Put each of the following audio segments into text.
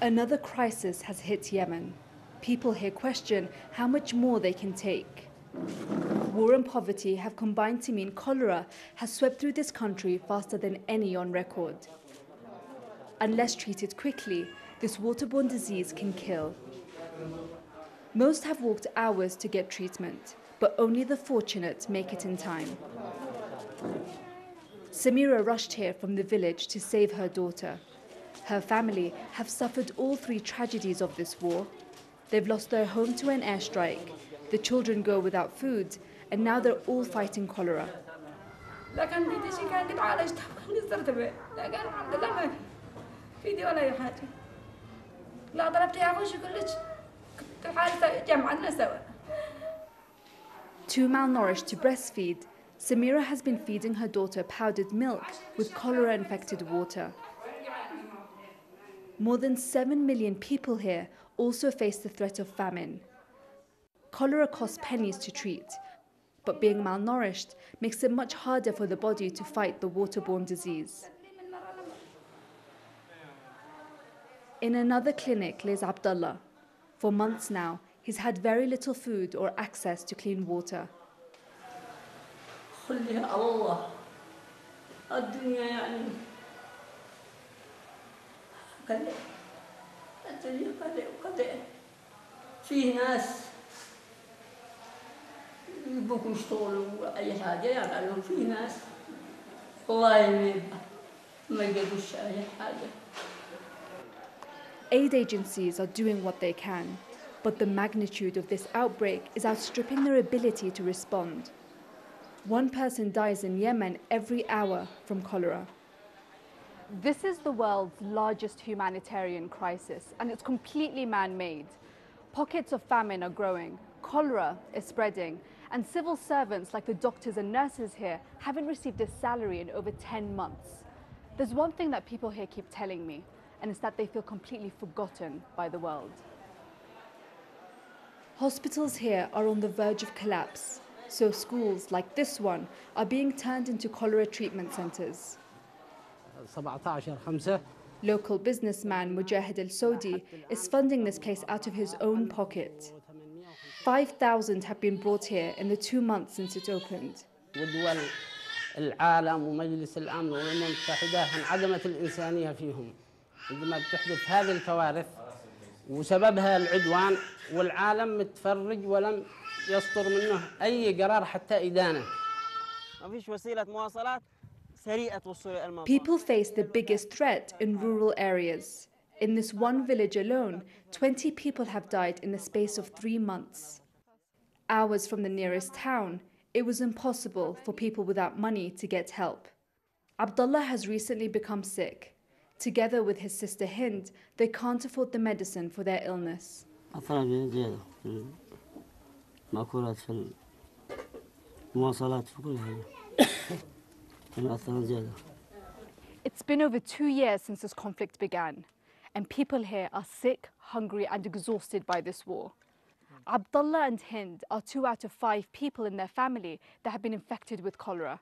Another crisis has hit Yemen. People here question how much more they can take. War and poverty have combined to mean cholera has swept through this country faster than any on record. Unless treated quickly, this waterborne disease can kill. Most have walked hours to get treatment, but only the fortunate make it in time. Samira rushed here from the village to save her daughter. Her family have suffered all three tragedies of this war. They've lost their home to an airstrike, the children go without food, and now they're all fighting cholera. Too malnourished to breastfeed, Samira has been feeding her daughter powdered milk with cholera-infected water. More than 7 million people here also face the threat of famine. Cholera costs pennies to treat, but being malnourished makes it much harder for the body to fight the waterborne disease. In another clinic lays Abdullah. For months now, he's had very little food or access to clean water. Aid agencies are doing what they can, but the magnitude of this outbreak is outstripping their ability to respond. One person dies in Yemen every hour from cholera. This is the world's largest humanitarian crisis, and it's completely man-made. Pockets of famine are growing, cholera is spreading, and civil servants like the doctors and nurses here haven't received a salary in over 10 months. There's one thing that people here keep telling me, and it's that they feel completely forgotten by the world. Hospitals here are on the verge of collapse, so schools like this one are being turned into cholera treatment centers. Local businessman Mujahid al-Saudi is funding this place out of his own pocket. 5,000 have been brought here in the 2 months since it opened. العالم ومجلس الأمن والأمم المتحدة انعدمت الإنسانية فيهم عندما تحدث هذه الكوارث وسببها العدوان والعالم متفرج ولم يصدر منه أي قرار حتى إدانة. ما فيش وسيلة مواصلات سريعة توصل إلى المنطقة. People face the biggest threat in rural areas. In this one village alone, 20 people have died in the space of 3 months. Hours from the nearest town, it was impossible for people without money to get help. Abdullah has recently become sick. Together with his sister Hind, they can't afford the medicine for their illness. It's been over 2 years since this conflict began, and people here are sick, hungry, and exhausted by this war. Abdullah and Hind are 2 out of 5 people in their family that have been infected with cholera,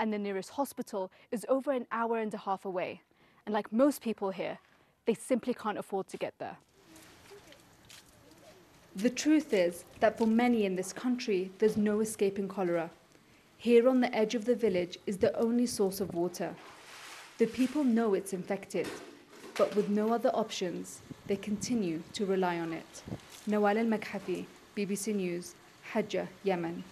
and the nearest hospital is over an hour and a half away. And like most people here, they simply can't afford to get there. The truth is that for many in this country, there's no escaping cholera. Here on the edge of the village is the only source of water. The people know it's infected, but with no other options, they continue to rely on it. Nawal al-Makhafi, BBC News, Hajjah, Yemen.